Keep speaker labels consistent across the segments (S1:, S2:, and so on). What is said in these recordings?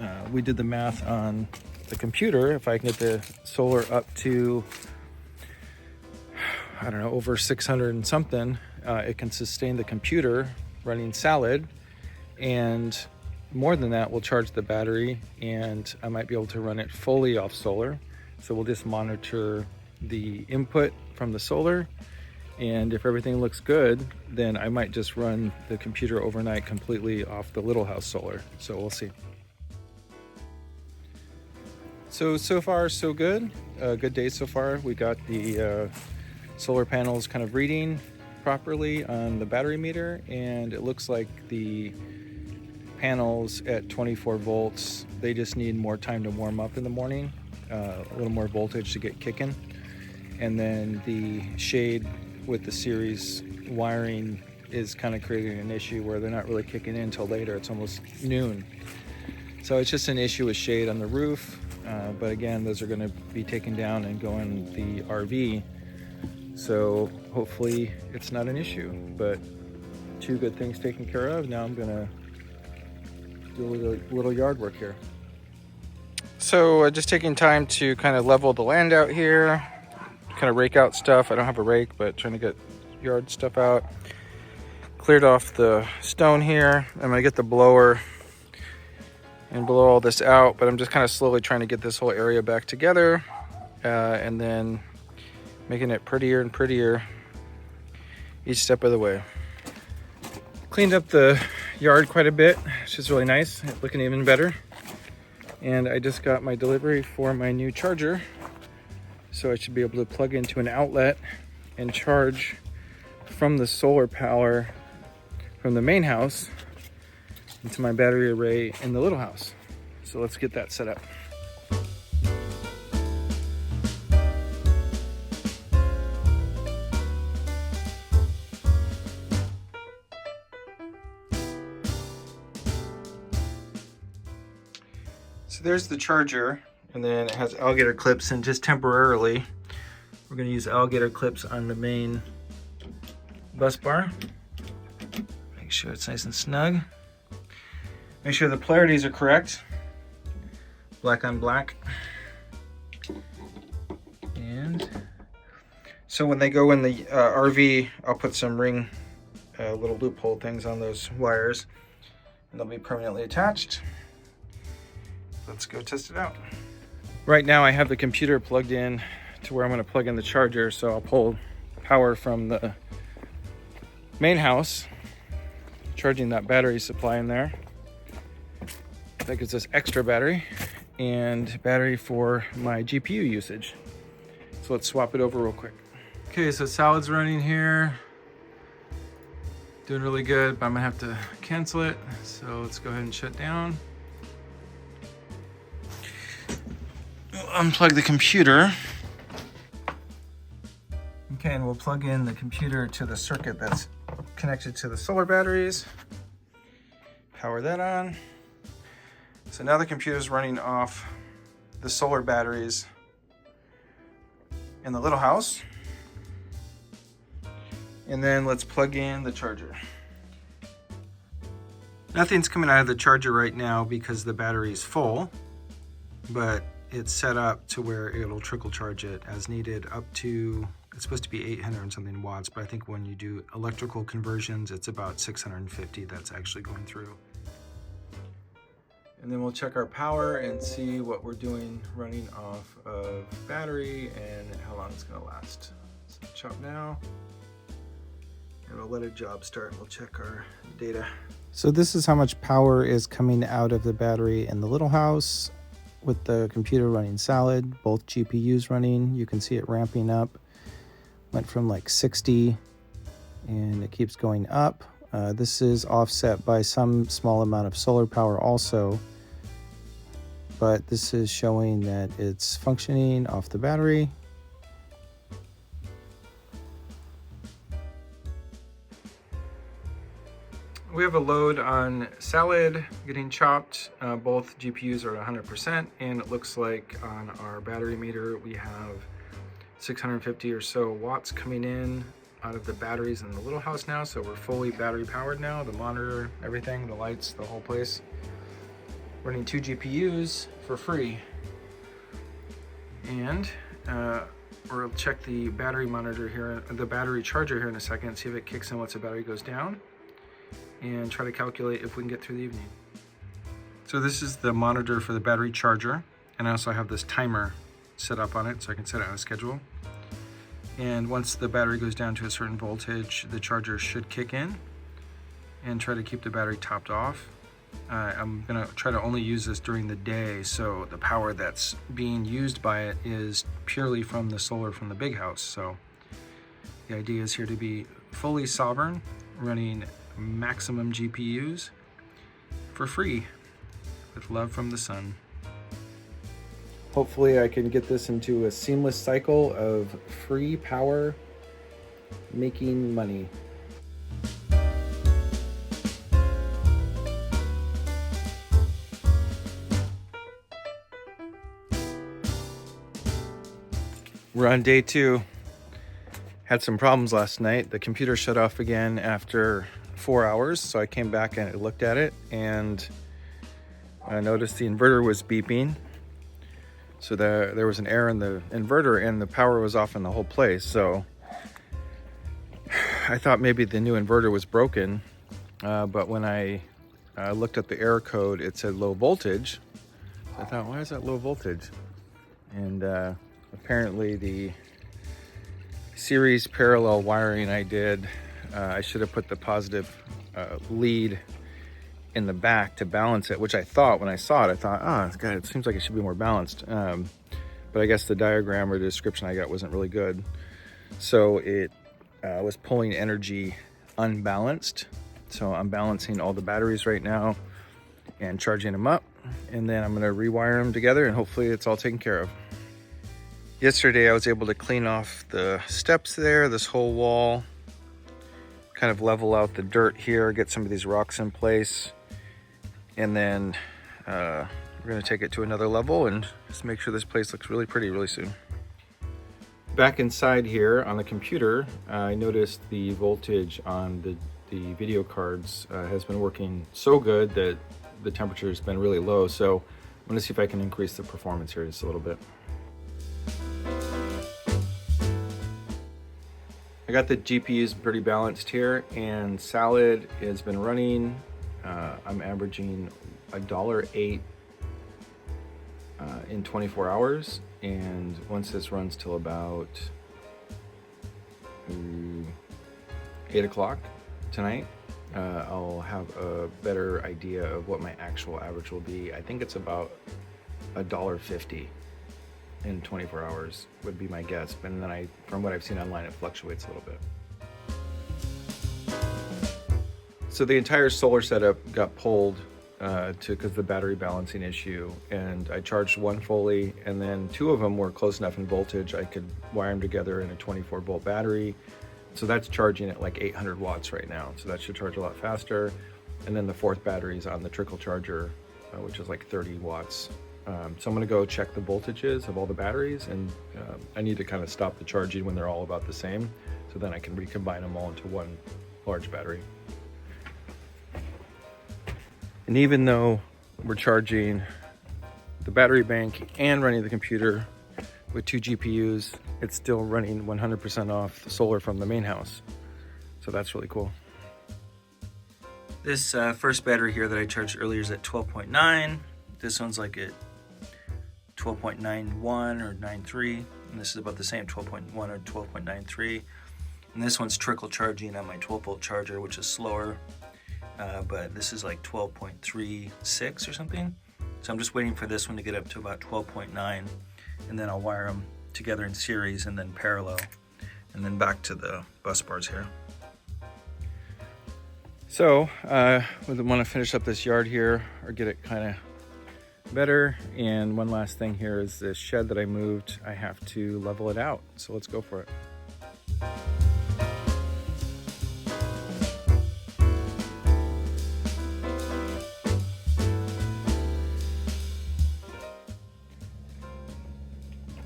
S1: and we did the math on the computer. If I can get the solar up to, I don't know, over 600 and something, it can sustain the computer running solid, and more than that will charge the battery, and I might be able to run it fully off solar. So we'll just monitor the input from the solar, and if everything looks good, then I might just run the computer overnight completely off the little house solar. So we'll see. So far so good. Good day so far. We got the solar panels kind of reading properly on the battery meter, and it looks like the panels at 24 volts, they just need more time to warm up in the morning, a little more voltage to get kicking. And then the shade with the series wiring is kind of creating an issue where they're not really kicking in until later. It's almost noon. So it's just an issue with shade on the roof. But again, those are going to be taken down and go in the RV. So hopefully it's not an issue, but two good things taken care of. Now I'm going to do a little yard work here. So just taking time to kind of level the land out here, kind of rake out stuff. I don't have a rake, but trying to get yard stuff out. Cleared off the stone here. I'm gonna get the blower and blow all this out, but I'm just kind of slowly trying to get this whole area back together, and then making it prettier and prettier each step of the way. Cleaned up the yard quite a bit, which is really nice. It's looking even better. And I just got my delivery for my new charger. So I should be able to plug into an outlet and charge from the solar power from the main house into my battery array in the little house. So let's get that set up. So there's the charger, and then it has alligator clips, and just temporarily we're going to use alligator clips on the main bus bar. Make sure it's nice and snug. Make sure the polarities are correct. Black on black. And so when they go in the RV, I'll put some ring little loophole things on those wires, and they'll be permanently attached. Let's go test it out. Right now I have the computer plugged in to where I'm going to plug in the charger, so I'll pull power from the main house, charging that battery supply in there. That gives us extra battery and battery for my GPU usage. So let's swap it over real quick. Okay, so salad's running here. Doing really good, but I'm gonna have to cancel it. So let's go ahead and shut down. Unplug the computer. Okay, and we'll plug in the computer to the circuit that's connected to the solar batteries. Power that on. So now the computer's running off the solar batteries in the little house. And then let's plug in the charger. Nothing's coming out of the charger right now because the battery is full, but it's set up to where it'll trickle charge it as needed up to, it's supposed to be 800 and something watts, but I think when you do electrical conversions, it's about 650 that's actually going through. And then we'll check our power and see what we're doing running off of battery and how long it's gonna last. So chop now, and we'll let a job start and we'll check our data. So this is how much power is coming out of the battery in the little house with the computer running solid, both GPUs running. You can see it ramping up. Went from like 60 and it keeps going up. This is offset by some small amount of solar power also, but this is showing that it's functioning off the battery. We have a load on salad getting chopped. Both GPUs are at 100%, and it looks like on our battery meter we have 650 or so watts coming in out of the batteries in the little house now. So we're fully battery powered now, the monitor, everything, the lights, the whole place. running 2 GPUs for free. And we'll check the battery monitor here, the battery charger here in a second, see if it kicks in once the battery goes down, and try to calculate if we can get through the evening. So this is the monitor for the battery charger, and I also have this timer set up on it so I can set it on a schedule. And once the battery goes down to a certain voltage, the charger should kick in and try to keep the battery topped off. I'm gonna try to only use this during the day, so the power that's being used by it is purely from the solar from the big house. So the idea is here to be fully sovereign, running maximum GPUs for free with love from the sun. Hopefully I can get this into a seamless cycle of free power making money. We're on day 2. Had some problems last night. The computer shut off again after 4 hours, so I came back and I looked at it, and I noticed the inverter was beeping. So there was an error in the inverter and the power was off in the whole place. So I thought maybe the new inverter was broken, but when I looked at the error code, it said low voltage. So I thought, why is that low voltage? And apparently the series parallel wiring I did, I should have put the positive lead in the back to balance it, which I thought when I saw it, I thought, oh, God, it seems like it should be more balanced. But I guess the diagram or the description I got wasn't really good. So it was pulling energy unbalanced. So I'm balancing all the batteries right now and charging them up. And then I'm gonna rewire them together and hopefully it's all taken care of. Yesterday I was able to clean off the steps there, this whole wall, kind of level out the dirt here, get some of these rocks in place, and then we're going to take it to another level and just make sure this place looks really pretty really soon. Back inside here on the computer, I noticed the voltage on the video cards has been working so good that the temperature has been really low, so I'm going to see if I can increase the performance here just a little bit. I got the GPUs pretty balanced here, and Salad has been running. I'm averaging $1.08 in 24 hours, and once this runs till about 8 o'clock tonight, I'll have a better idea of what my actual average will be. I think it's about $1.50 in 24 hours would be my guess, and then from what I've seen online, it fluctuates a little bit. So the entire solar setup got pulled because the battery balancing issue, and I charged one fully, and then 2 of them were close enough in voltage I could wire them together in a 24 volt battery. So that's charging at like 800 watts right now, so that should charge a lot faster. And then the 4th battery is on the trickle charger, which is like 30 watts. So I'm gonna go check the voltages of all the batteries, and I need to kind of stop the charging when they're all about the same, so then I can recombine them all into one large battery. And even though we're charging the battery bank and running the computer with 2 GPUs, it's still running 100% off the solar from the main house. So that's really cool. This first battery here that I charged earlier is at 12.9. This one's like at 12.91 or 93, and this is about the same, 12.1 or 12.93. And this one's trickle charging on my 12 volt charger, which is slower, but this is like 12.36 or something. So I'm just waiting for this one to get up to about 12.9, and then I'll wire them together in series and then parallel, and then back to the bus bars here. So we want to finish up this yard here, or get it kind of better. And one last thing here is this shed that I moved. I have to level it out, so let's go for it.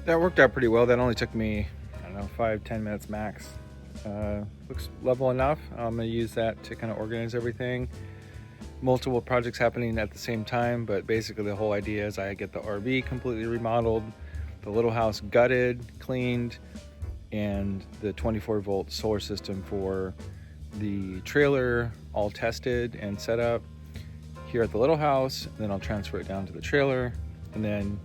S1: That worked out pretty well. That only took me, I don't know, 5-10 minutes max. Looks level enough. I'm gonna use that to kind of organize everything. multiple projects happening at the same time, but basically the whole idea is I get the RV completely remodeled, the little house gutted, cleaned, and the 24-volt solar system for the trailer all tested and set up here at the little house. Then I'll transfer it down to the trailer, and then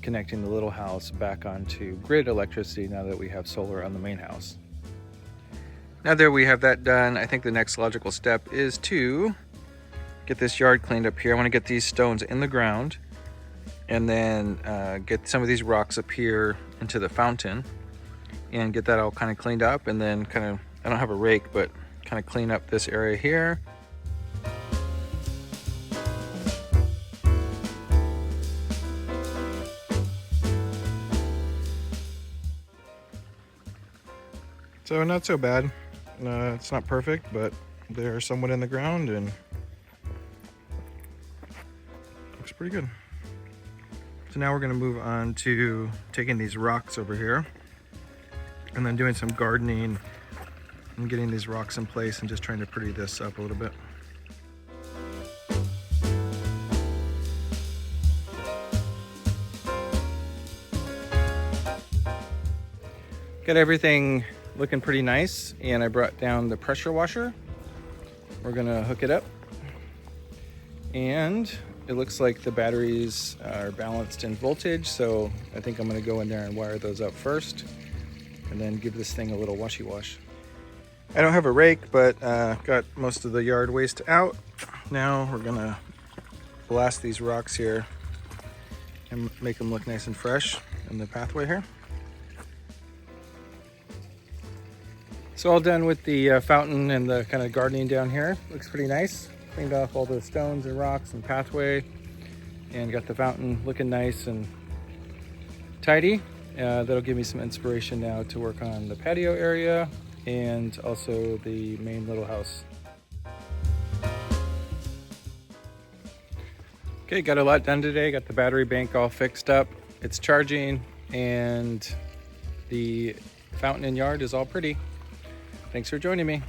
S1: connecting the little house back onto grid electricity now that we have solar on the main house. Now that we have that done, I think the next logical step is to get this yard cleaned up here. I want to get these stones in the ground and then get some of these rocks up here into the fountain and get that all kind of cleaned up, and then kind of, I don't have a rake, but kind of clean up this area here. So not so bad. It's not perfect, but they're somewhat in the ground and looks pretty good. So now we're going to move on to taking these rocks over here and then doing some gardening and getting these rocks in place and just trying to pretty this up a little bit. Got everything looking pretty nice, and I brought down the pressure washer. We're gonna hook it up, and it looks like the batteries are balanced in voltage, so I think I'm gonna go in there and wire those up first and then give this thing a little washy wash. I don't have a rake, but got most of the yard waste out. Now we're gonna blast these rocks here and make them look nice and fresh in the pathway here. So all done with the fountain and the kind of gardening down here. Looks pretty nice. Cleaned off all the stones and rocks and pathway, and got the fountain looking nice and tidy. That'll give me some inspiration now to work on the patio area and also the main little house. Okay, got a lot done today. Got the battery bank all fixed up. It's charging, and the fountain and yard is all pretty. Thanks for joining me.